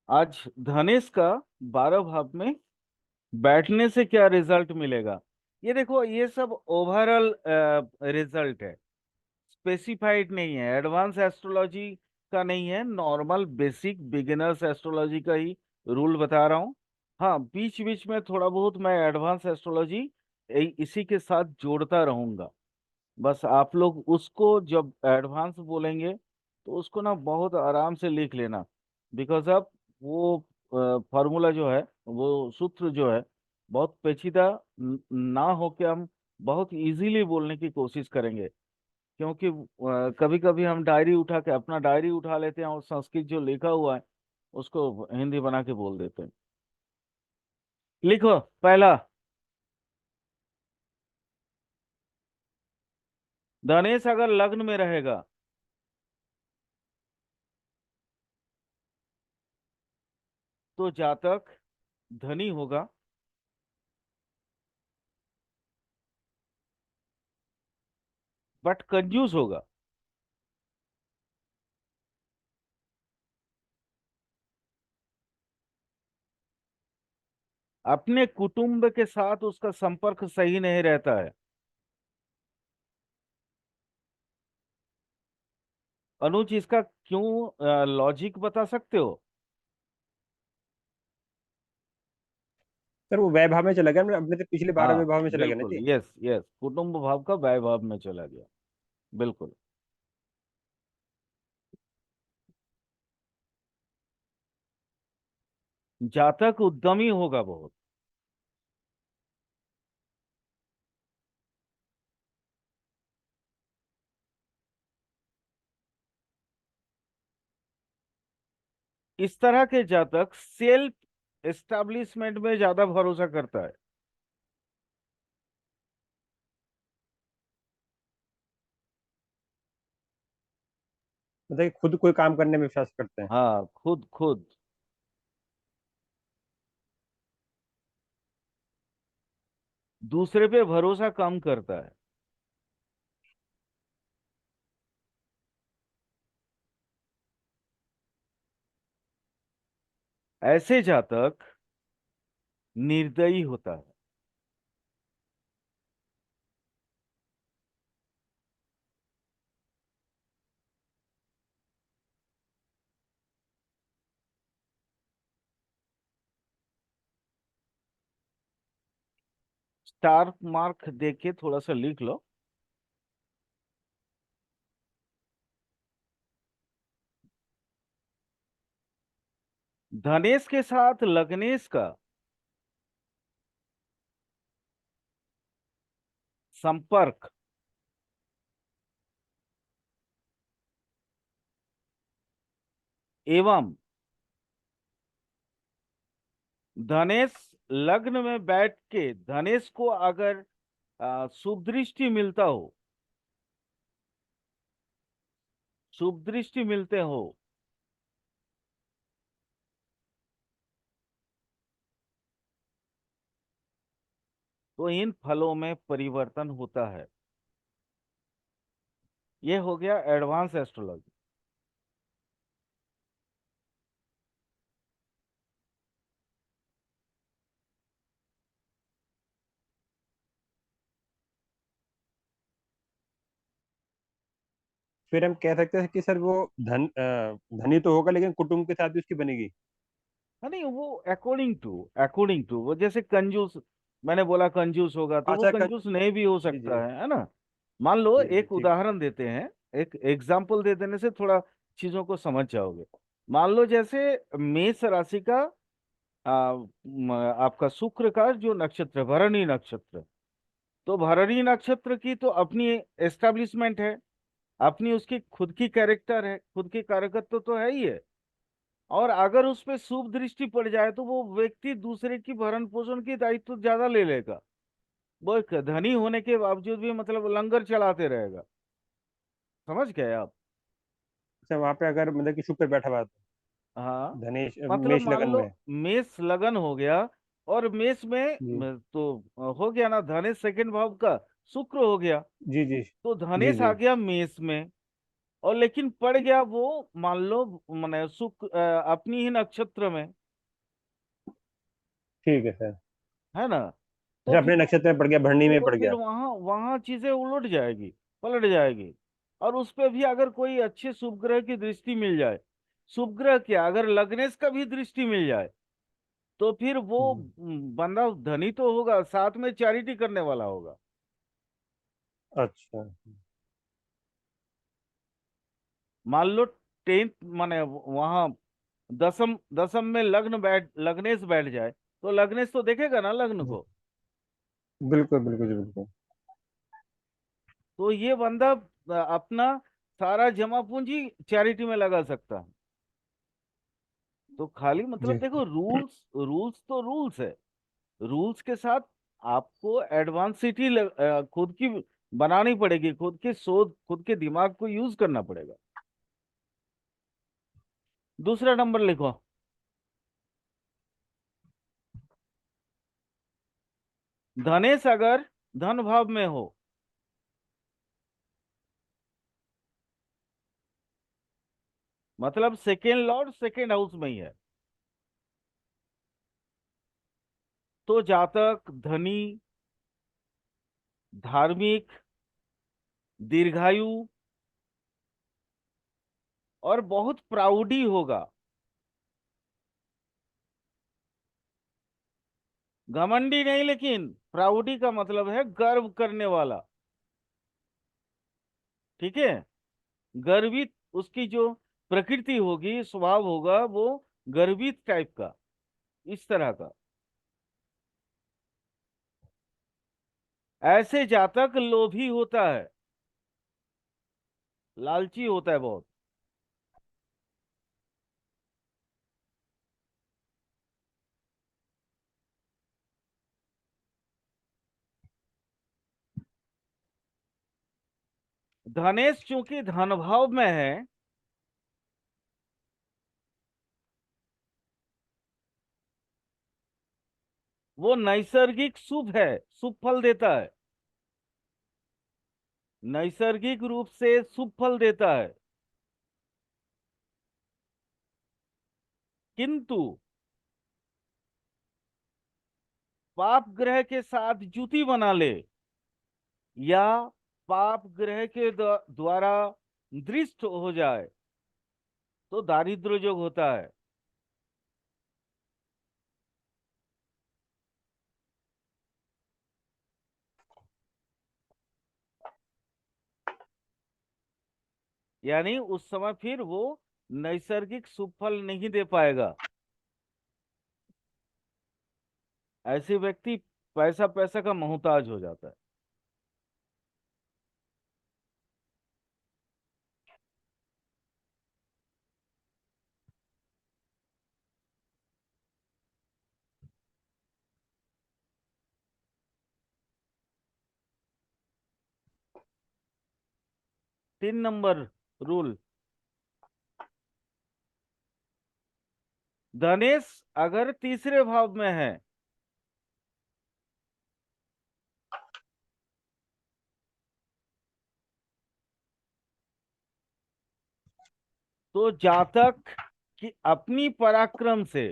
आज धनेश का 12 भाव में बैठने से क्या रिजल्ट मिलेगा। ये देखो, ये सब ओवरऑल रिजल्ट है, स्पेसिफाइड नहीं है, एडवांस एस्ट्रोलॉजी का नहीं है, नॉर्मल बेसिक बिगिनर्स एस्ट्रोलॉजी का ही रूल बता रहा हूँ। हाँ, बीच बीच में थोड़ा बहुत मैं एडवांस एस्ट्रोलॉजी इसी के साथ जोड़ता रहूंगा। बस आप लोग उसको जब एडवांस बोलेंगे तो उसको ना बहुत आराम से लिख लेना। बिकॉज अब वो फॉर्मूला जो है, वो सूत्र जो है, बहुत पेचीदा ना हो के हम बहुत इजीली बोलने की कोशिश करेंगे। क्योंकि कभी कभी हम डायरी उठा के अपना डायरी उठा लेते हैं और संस्कृत जो लिखा हुआ है उसको हिंदी बना के बोल देते हैं। लिखो पहला। धनेश अगर लग्न में रहेगा तो जातक धनी होगा, बट कंजूस होगा। अपने कुटुंब के साथ उसका संपर्क सही नहीं रहता है। अनुज, इसका क्यों लॉजिक बता सकते हो? सर वो वैभाव में चला गया, मतलब अपने से पिछले 12वें हाँ भाव में चला गया ना बिल्कुल, जी। यस यस, कुटुंब भाव का व्यय भाव में चला गया। बिल्कुल। जातक उद्यमी होगा बहुत। इस तरह के जातक सेल्फ एस्टेब्लिशमेंट में ज्यादा भरोसा करता है। मतलब कि खुद कोई काम करने में विश्वास करते हैं। हाँ, खुद खुद। दूसरे पे भरोसा कम करता है। ऐसे जातक निर्दयी होता है। स्टार मार्क देके थोड़ा सा लिख लो। धनेश के साथ लग्नेश का संपर्क एवं धनेश लग्न में बैठ के धनेश को अगर शुभ दृष्टि मिलता हो, शुभ दृष्टि मिलते हो, तो इन फलों में परिवर्तन होता है। ये हो गया एडवांस एस्ट्रोलॉजी। फिर हम कह सकते हैं कि सर वो धनी तो होगा लेकिन कुटुंब के साथ भी उसकी बनेगी। हाँ, नहीं, वो अकॉर्डिंग टू वो जैसे कंजूस, मैंने बोला कंजूस होगा तो वो अच्छा कंजूस नहीं भी हो जी सकता जी है ना। मान लो, जी जी एक ठीक। उदाहरण देते हैं। एक एग्जाम्पल दे देने से थोड़ा चीजों को समझ जाओगे। मान लो जैसे मेष राशि का आपका शुक्र का जो नक्षत्र है, भरणी नक्षत्र। तो भरणी नक्षत्र की तो अपनी एस्टेब्लिशमेंट है, अपनी उसकी खुद की कैरेक्टर है, खुद की कार्यकर्ता तो है ही है। और अगर उस पे शुभ दृष्टि पड़ जाए तो वो व्यक्ति दूसरे की भरण पोषण की दायित्व ज्यादा ले लेगा। वो एक धनी होने के बावजूद भी मतलब लंगर चलाते रहेगा। समझ गए आप? अच्छा वहां पे अगर मतलब कि शुक्र बैठा हुआ है तो हाँ, धनेश मतलब मेष मान लगन लो में। मेष लगन हो गया, और मेष में जी तो हो गया ना, धनेश सेकंड भाव का शुक्र हो गया। जी जी तो जी धनेश जी। आ गया मेष में। और लेकिन पड़ गया वो, मान लो माने अपनी ही नक्षत्र में, ठीक है सर। है ना। तो अच्छा, फिर अपने नक्षत्र में पड़ गया, भरणी में तो पड़ फिर गया। वहां वहां चीजें उलट जाएगी, पलट जाएगी। और उस पे भी अगर कोई अच्छे शुभ ग्रह की दृष्टि मिल जाए, शुभ ग्रह क्या, अगर लग्नेश का भी दृष्टि मिल जाए, तो फिर वो हम्म, बंदा धनी तो होगा, साथ में चैरिटी करने वाला होगा। अच्छा। मान लो 10th माने वहां दसम दसम में लग्नेश बैठ जाए, तो लग्नेश तो देखेगा ना लग्न हम्म, को। बिल्कुल बिल्कुल जी, बिल्कुल। तो ये बंदा अपना सारा जमा पूंजी चैरिटी में लगा सकता है। तो खाली मतलब जी। देखो, रूल्स रूल्स तो रूल्स है, रूल्स के साथ आपको एडवांसिटी खुद की बनानी पड़ेगी, खुद की सोच, खुद के दिमाग को यूज करना पड़ेगा। दूसरा नंबर लिखो। धनेश अगर धन भाव में हो, मतलब सेकेंड लॉर्ड सेकेंड हाउस में ही है, तो जातक धनी, धार्मिक, दीर्घायु और बहुत प्राउडी होगा। घमंडी नहीं, लेकिन प्राउडी का मतलब है गर्व करने वाला। ठीक है, गर्वित, उसकी जो प्रकृति होगी, स्वभाव होगा वो गर्वित टाइप का, इस तरह का। ऐसे जातक लोभी होता है, लालची होता है बहुत। धनेश चूंकि धन भाव में है, वो नैसर्गिक शुभ है, शुभ फल देता है, नैसर्गिक रूप से शुभ फल देता है। किंतु पाप ग्रह के साथ जुति बना ले, या पाप ग्रह के द्वारा दृष्ट हो जाए, तो दारिद्र्य योग होता है। यानी उस समय फिर वो नैसर्गिक शुभ फल नहीं दे पाएगा। ऐसे व्यक्ति पैसा पैसा का मोहताज हो जाता है। 3 नंबर रूल। धनेश अगर तीसरे भाव में है, तो जातक की अपनी पराक्रम से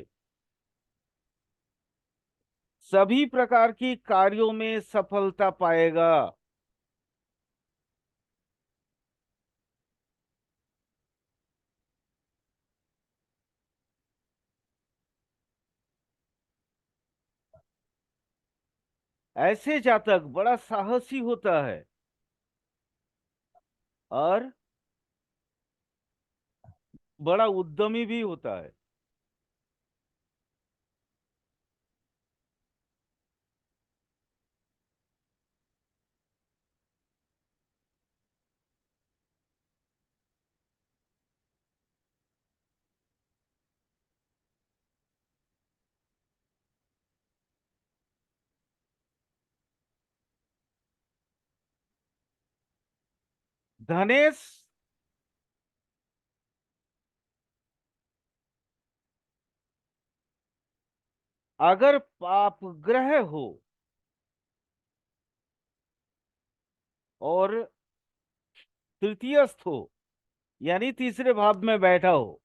सभी प्रकार की कार्यों में सफलता पाएगा। ऐसे जातक बड़ा साहसी होता है, और बड़ा उद्यमी भी होता है। धनेश अगर पाप ग्रह हो और तृतीयस्थ हो, यानी तीसरे भाव में बैठा हो।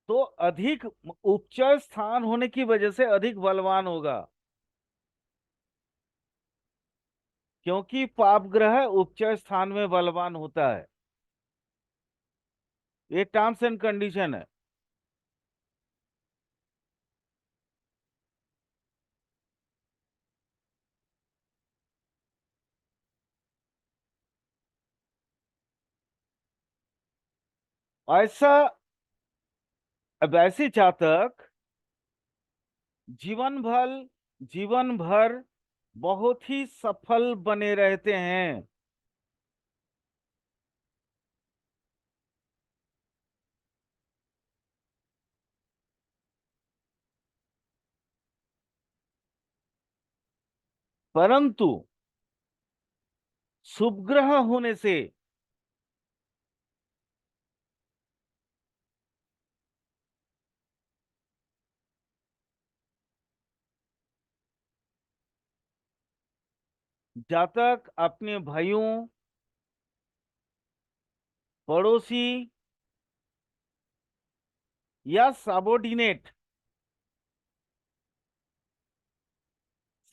तो अधिक उच्च स्थान होने की वजह से अधिक बलवान होगा, क्योंकि पाप ग्रह उच्च स्थान में बलवान होता है। ये टर्म्स एंड कंडीशन है। ऐसा, अब ऐसे जातक जीवन भर जीवन भर बहुत ही सफल बने रहते हैं। परंतु शुभ ग्रह होने से जातक अपने भाइयों, पड़ोसी या सबॉर्डिनेट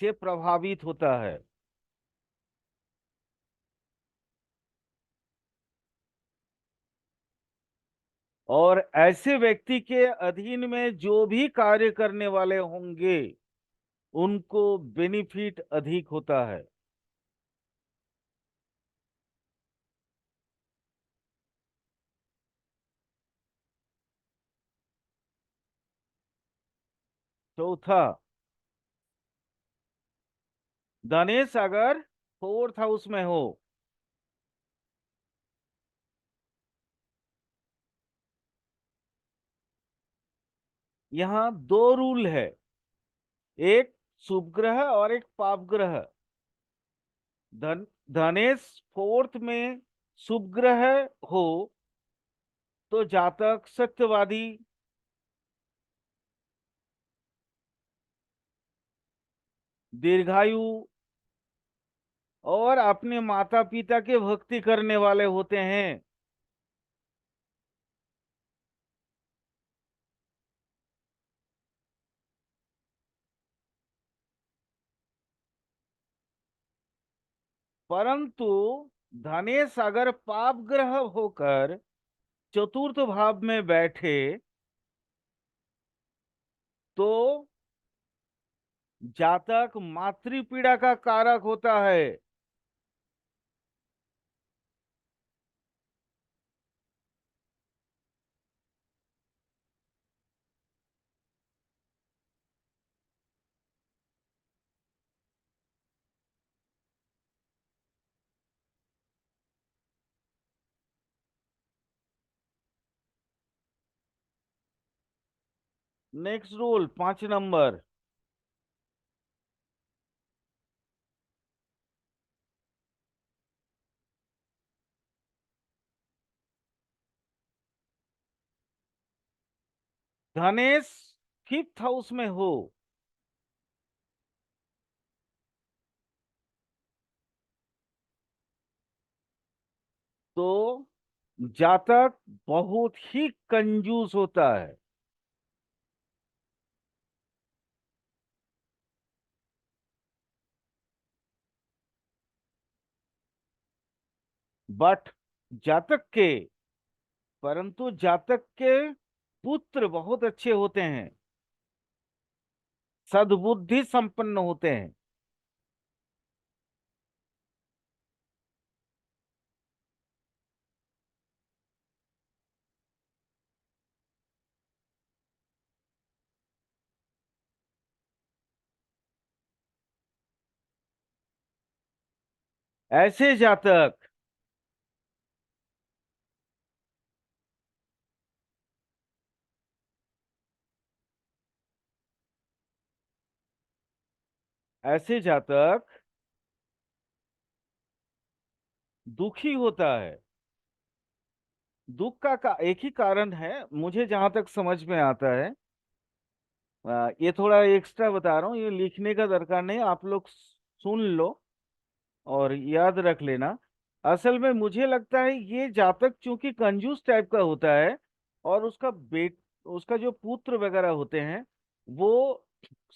से प्रभावित होता है। और ऐसे व्यक्ति के अधीन में जो भी कार्य करने वाले होंगे उनको बेनिफिट अधिक होता है। चौथा, धनेश अगर फोर्थ हाउस में हो, यहाँ दो रूल है, एक शुभ ग्रह और एक पाप ग्रह। धन धनेश फोर्थ में शुभ ग्रह हो तो जातक सत्यवादी, दीर्घायु और अपने माता पिता के भक्ति करने वाले होते हैं। परंतु धनेश अगर पाप ग्रह होकर चतुर्थ भाव में बैठे तो जातक मातृ पीड़ा का कारक होता है। नेक्स्ट रूल 5 नंबर, धनेश फिफ्थ हाउस में हो तो जातक बहुत ही कंजूस होता है। बट जातक के परंतु जातक के पुत्र बहुत अच्छे होते हैं, सद्बुद्धि संपन्न होते हैं। ऐसे जातक ऐसे जातक दुखी होता है। दुख का एक ही कारण है, मुझे जहां तक समझ में आता है, ये थोड़ा एक्स्ट्रा बता रहा हूँ, ये लिखने का दरकार नहीं, आप लोग सुन लो और याद रख लेना। असल में मुझे लगता है ये जातक चूंकि कंजूस टाइप का होता है, और उसका जो पुत्र वगैरह होते हैं वो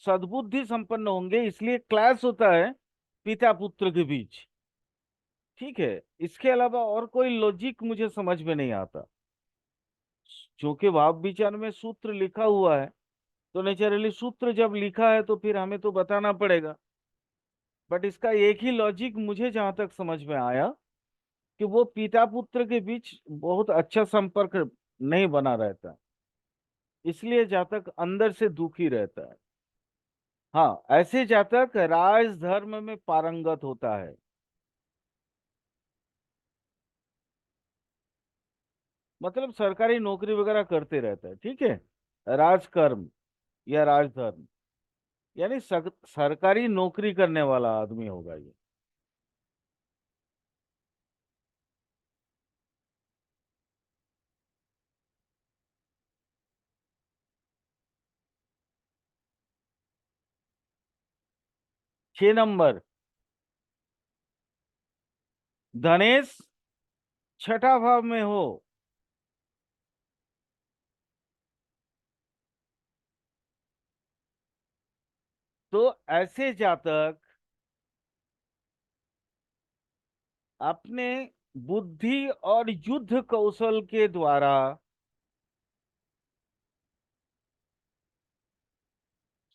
सद्बुद्धि संपन्न होंगे, इसलिए क्लैश होता है पिता पुत्र के बीच। ठीक है, इसके अलावा और कोई लॉजिक मुझे समझ में नहीं आता। क्योंकि भाव विचार में सूत्र लिखा हुआ है, तो नेचुरली सूत्र जब लिखा है तो फिर हमें तो बताना पड़ेगा। बट इसका एक ही लॉजिक मुझे जहां तक समझ में आया कि वो पिता पुत्र के बीच बहुत अच्छा संपर्क नहीं बना रहता, इसलिए जातक अंदर से दुखी रहता है। हाँ, ऐसे जातक राज धर्म में पारंगत होता है। मतलब सरकारी नौकरी वगैरह करते रहता है, ठीक है, राजकर्म या राजधर्म, यानी सरकारी नौकरी करने वाला आदमी होगा ये। 6 नंबर, धनेश छठा भाव में हो तो ऐसे जातक अपने बुद्धि और युद्ध कौशल के द्वारा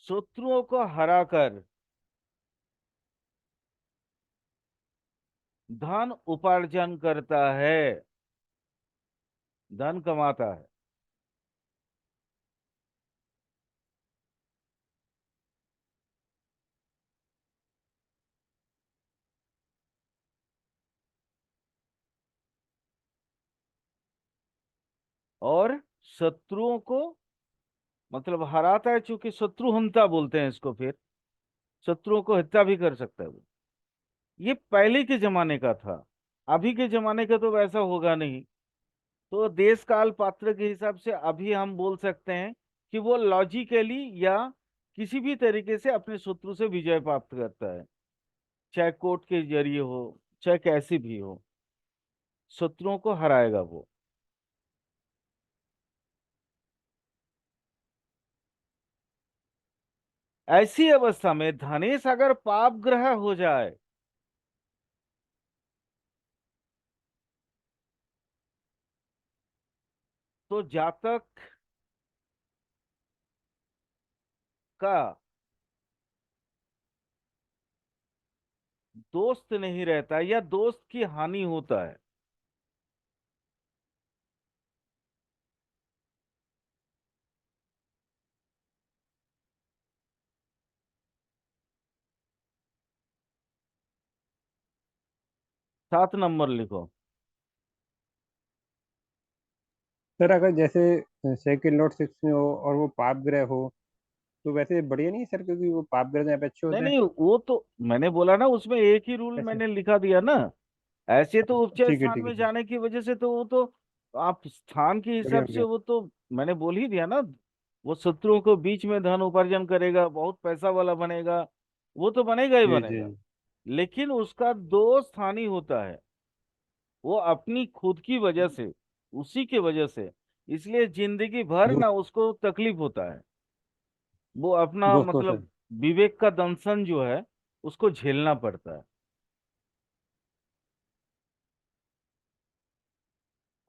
शत्रुओं को हराकर धन उपार्जन करता है, धन कमाता है। और शत्रुओं को मतलब हराता है, चूंकि शत्रु हंता बोलते हैं इसको, फिर शत्रुओं को हत्या भी कर सकता है वो। ये पहले के जमाने का था, अभी के जमाने का तो वैसा होगा नहीं। तो देश काल पात्र के हिसाब से अभी हम बोल सकते हैं कि वो लॉजिकली या किसी भी तरीके से अपने शत्रु से विजय प्राप्त करता है, चाहे कोर्ट के जरिए हो, चाहे कैसे भी हो, शत्रुओं को हराएगा वो। ऐसी अवस्था में धनेश अगर पाप ग्रह हो जाए तो जातक का दोस्त नहीं रहता या दोस्त की हानि होता है। 7 नंबर लिखो। सर अगर जैसे सेकंड लॉर्ड 6 में हो और वो पाप ग्रह हो तो वैसे बढ़िया नहीं है सर, क्योंकि वो पाप ग्रह यहाँ पे अच्छे नहीं होते हैं। नहीं, वो तो मैंने बोला ना, उसमें एक ही रूल ऐसे मैंने लिखा दिया ना। ऐसे तो उपचय ठीक है स्थान ठीक है में ठीक। जाने की वजह से तो वो तो आप स्थान के बढ़िया हिसाब से बढ़िया। वो तो मैंने बोल ही दिया ना। वो शत्रुओं को बीच में धन उपार्जन करेगा, बहुत पैसा वाला बनेगा, वो तो बनेगा ही जी जी बनेगा। लेकिन उसका दोस्त हानि होता है, वो अपनी खुद की वजह से, उसी की वजह से, इसलिए जिंदगी भर ना दोस्त उसको तकलीफ होता है। वो अपना दोस्तों से। मतलब विवेक का दंशन जो है उसको झेलना पड़ता है।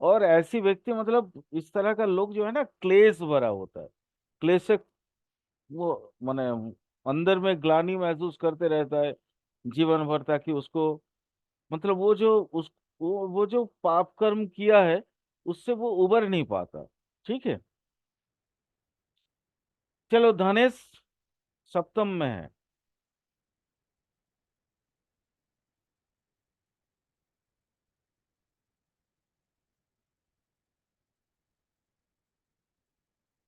और ऐसी व्यक्ति मतलब इस तरह का लोग जो है ना, क्लेश भरा होता है। क्लेश से वो माने अंदर में ग्लानि महसूस करते रहता है जीवन भर, ताकि उसको मतलब वो जो पाप कर्म किया है उससे वो उबर नहीं पाता। ठीक है, चलो धनेश सप्तम में है।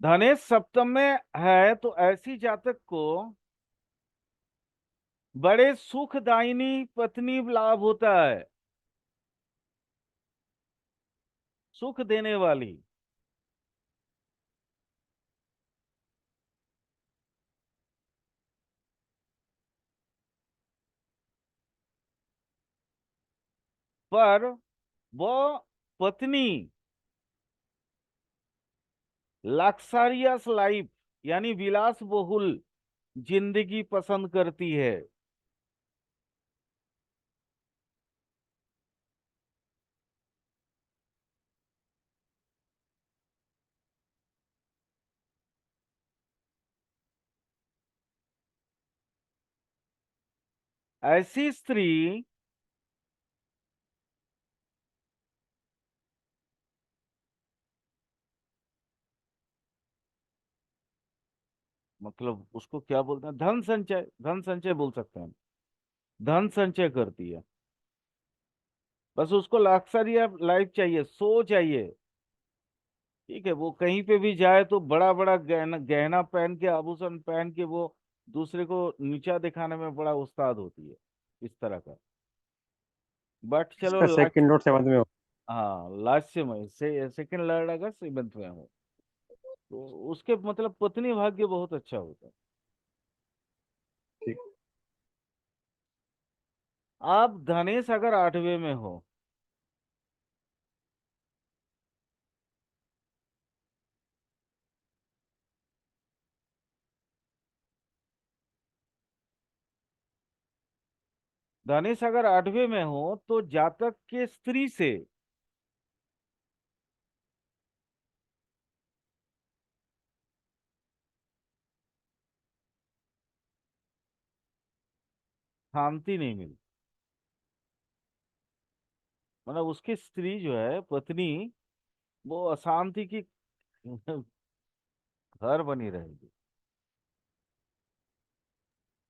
धनेश सप्तम में है तो ऐसी जातक को बड़े सुखदायिनी पत्नी लाभ होता है, सुख देने वाली। पर वो पत्नी लक्सारियस लाइफ यानी विलास बहुल जिंदगी पसंद करती है। ऐसी स्त्री मतलब उसको क्या बोलते हैं, धन संचय, धन संचय बोल सकते हैं, धन संचय करती है। बस उसको लक्सरी लाइफ चाहिए, सो चाहिए। ठीक है, वो कहीं पे भी जाए तो बड़ा बड़ा गहना गहना पहन के, आभूषण पहन के वो दूसरे को नीचा दिखाने में बड़ा उस्ताद होती है, इस तरह का। बट चलो इसका लास्ट, सेकंड नोट सेवंथ में हो। हाँ लास्ट से सेकंड लड़का सेवंथ में हो, तो उसके मतलब पत्नी भाग्य बहुत अच्छा होता है। ठीक। आप धनेश अगर आठवें में हो, धनेश अगर आठवें में हो तो जातक के स्त्री से शांति नहीं मिलती। मतलब उसकी स्त्री जो है, पत्नी, वो अशांति की घर बनी रहेगी।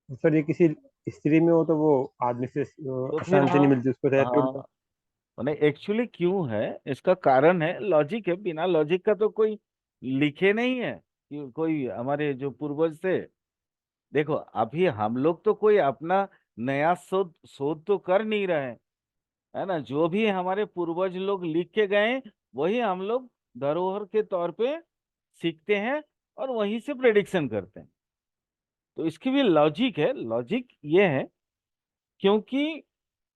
तो सर ये किसी स्त्री में हो तो वो आदमी से तो फिर अशांति हाँ, नहीं मिलती, उसको शायद हाँ मैंने एक्चुअली क्यों है, इसका कारण है, लॉजिक है, बिना लॉजिक का तो कोई लिखे नहीं है कि कोई हमारे जो पूर्वज थे। देखो अभी हम लोग तो कोई अपना नया शोध शोध तो कर नहीं रहे हैं, है ना। जो भी हमारे पूर्वज लोग लिख के गए वही हम लोग धरोहर के तौर पे सीखते हैं और वहीं से प्रेडिक्शन करते हैं। तो इसकी भी लॉजिक है, लॉजिक ये है क्योंकि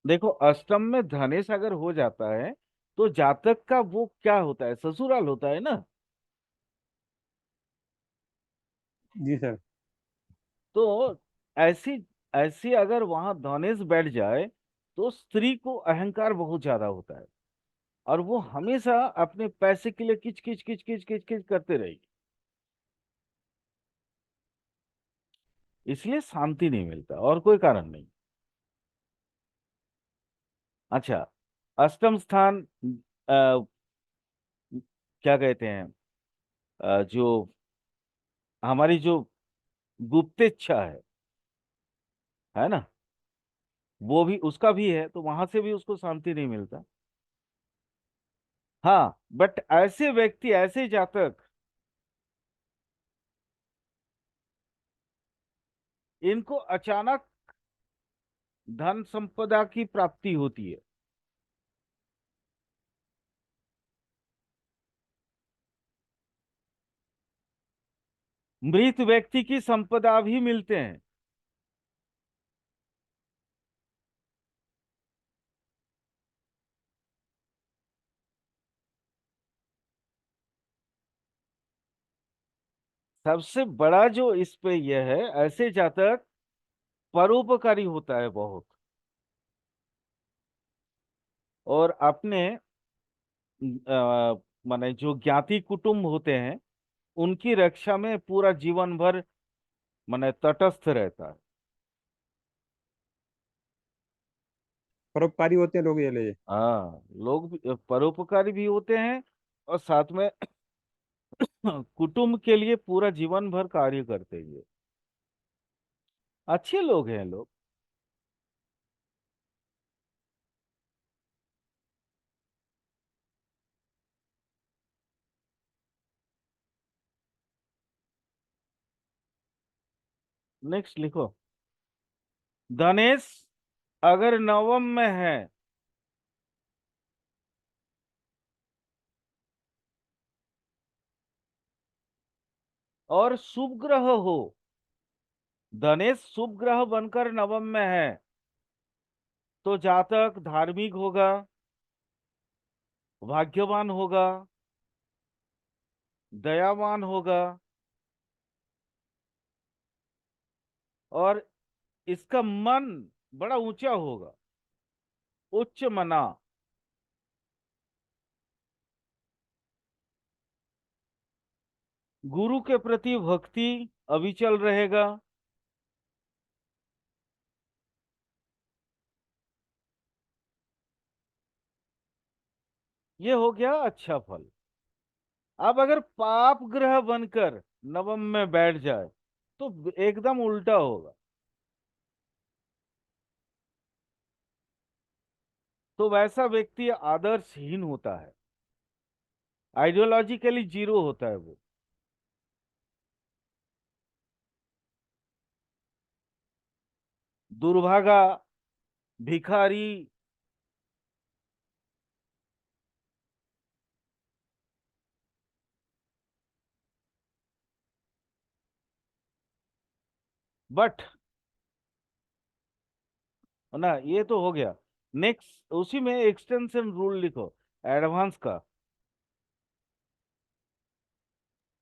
देखो अष्टम में धनेश अगर हो जाता है तो जातक का वो क्या होता है, ससुराल होता है ना। जी सर। तो ऐसी ऐसी अगर वहां धनेश बैठ जाए तो स्त्री को अहंकार बहुत ज्यादा होता है और वो हमेशा अपने पैसे के लिए किच किच किच किच किच किच करते रहेगी, इसलिए शांति नहीं मिलता और कोई कारण नहीं। अच्छा, अष्टम स्थान क्या कहते हैं, जो हमारी जो गुप्तेच्छा है ना, वो भी उसका भी है, तो वहां से भी उसको शांति नहीं मिलता। हाँ बट ऐसे व्यक्ति, ऐसे जातक, इनको अचानक धन संपदा की प्राप्ति होती है। मृत व्यक्ति की संपदा भी मिलते हैं। सबसे बड़ा जो इस पे यह है, ऐसे जातक परोपकारी होता है बहुत, और अपने माने जो ज्ञाति कुटुंब होते हैं उनकी रक्षा में पूरा जीवन भर माने तटस्थ रहता है। परोपकारी होते हैं लोग ये ले। हाँ, लोग परोपकारी भी होते हैं और साथ में कुटुंब के लिए पूरा जीवन भर कार्य करते हैं, अच्छे लोग हैं लोग। नेक्स्ट लिखो, धनेश अगर नवम में है और शुभ ग्रह हो, धनेश शुभ ग्रह बनकर नवम में है तो जातक धार्मिक होगा, भाग्यवान होगा, दयावान होगा, और इसका मन बड़ा ऊंचा होगा, उच्च मना। गुरु के प्रति भक्ति अविचल रहेगा। ये हो गया अच्छा फल। अब अगर पाप ग्रह बनकर नवम में बैठ जाए तो एकदम उल्टा होगा। तो वैसा व्यक्ति आदर्शहीन होता है, आइडियोलॉजिकली जीरो होता है वो। दुर्भागा, भिखारी। बट ना, ये तो हो गया। नेक्स्ट उसी में एक्सटेंशन रूल लिखो, एडवांस का।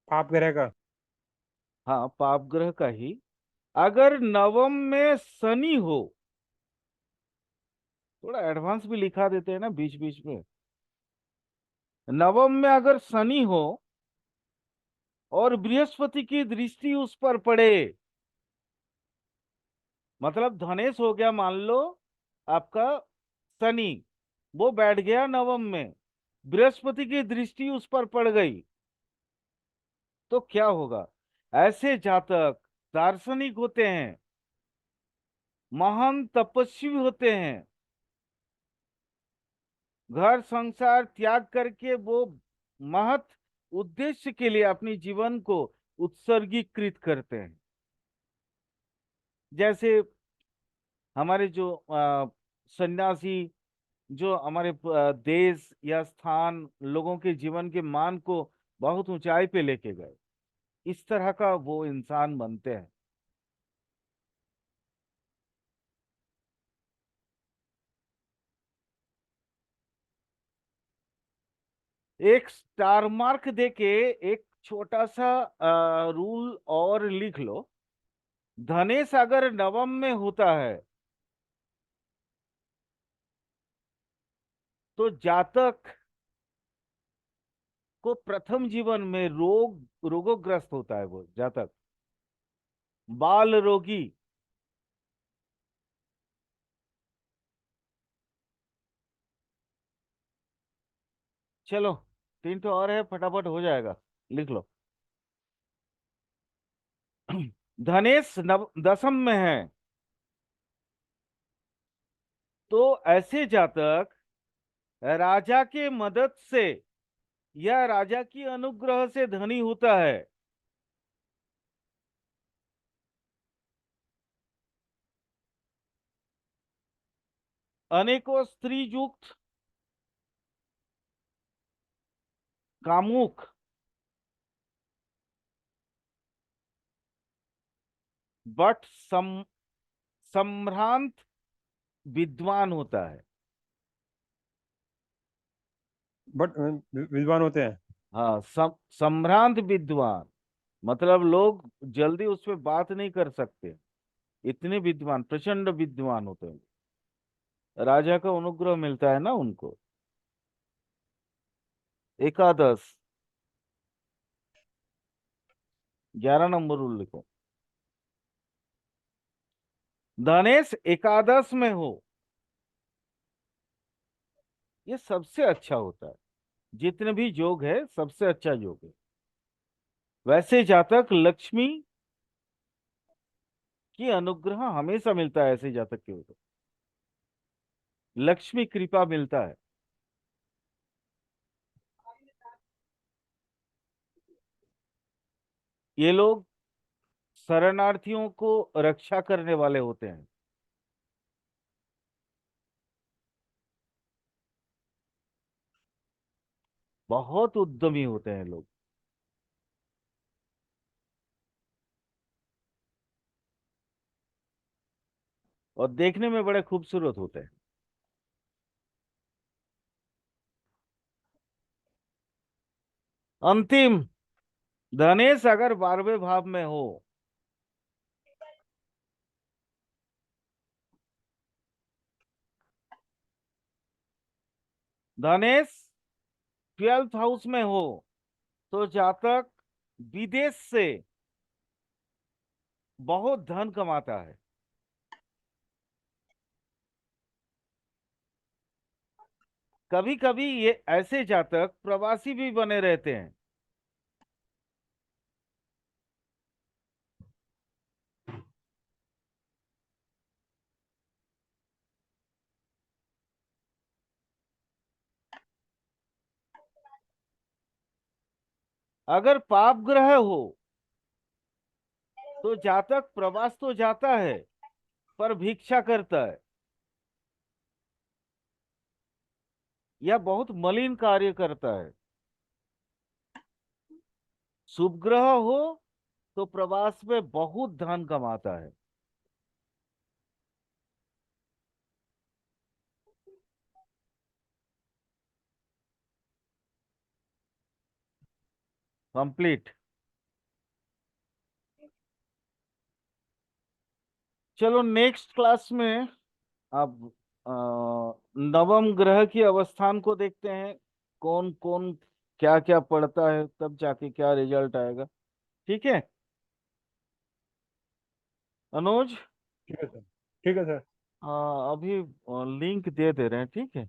पाप ग्रह का। हाँ, पाप ग्रह का ही। अगर नवम में शनि हो, थोड़ा एडवांस भी लिखा देते हैं ना बीच बीच में। नवम में अगर शनि हो और बृहस्पति की दृष्टि उस पर पड़े, मतलब धनेश हो गया मान लो आपका शनि, वो बैठ गया नवम में, बृहस्पति की दृष्टि उस पर पड़ गई, तो क्या होगा? ऐसे जातक दार्शनिक होते हैं, महान तपस्वी होते हैं, घर संसार त्याग करके वो महत उद्देश्य के लिए अपनी जीवन को उत्सर्गीकृत करते हैं। जैसे हमारे जो सन्यासी, जो हमारे देश या स्थान लोगों के जीवन के मान को बहुत ऊंचाई पे लेके गए, इस तरह का वो इंसान बनते हैं। एक स्टार मार्क देके एक छोटा सा रूल और लिख लो। धनेश अगर नवम में होता है तो जातक को प्रथम जीवन में रोगोग्रस्त होता है वो जातक, बाल रोगी। चलो, तीन तो और है, फटाफट हो जाएगा, लिख लो। धनेश नव दसम में है, तो ऐसे जातक राजा के मदद से या राजा की अनुग्रह से धनी होता है। अनेकों स्त्री युक्त, कामुक, बट संभ्रांत विद्वान होता है। बट विद्वान होते हैं। हाँ, संभ्रांत विद्वान, मतलब लोग जल्दी उस पर बात नहीं कर सकते, इतने विद्वान, प्रचंड विद्वान होते हैं। राजा का अनुग्रह मिलता है ना उनको। एकादश, 11 नंबर रूल लिखो। धनेश एकादश में हो, ये सबसे अच्छा होता है। जितने भी योग है सबसे अच्छा योग है। वैसे जातक लक्ष्मी की अनुग्रह हमेशा मिलता है, ऐसे जातक के ऊपर लक्ष्मी कृपा मिलता है। ये लोग शरणार्थियों को रक्षा करने वाले होते हैं। बहुत उद्यमी होते हैं लोग, और देखने में बड़े खूबसूरत होते हैं। अंतिम, धनेश अगर 12वें भाव में हो, धनेश 12th हाउस में हो, तो जातक विदेश से बहुत धन कमाता है। कभी कभी ये ऐसे जातक प्रवासी भी बने रहते हैं। अगर पाप ग्रह हो तो जातक प्रवास तो जाता है, पर भिक्षा करता है, या बहुत मलिन कार्य करता है। शुभ ग्रह हो तो प्रवास में बहुत धन कमाता है। कंप्लीट। चलो नेक्स्ट क्लास में अब अ, नवम ग्रह की अवस्थान को देखते हैं, कौन कौन क्या क्या पढ़ता है, तब जाके क्या रिजल्ट आएगा। ठीक है अनुज। ठीक है सर। ठीक है सर। अभी लिंक दे रहे हैं, ठीक है।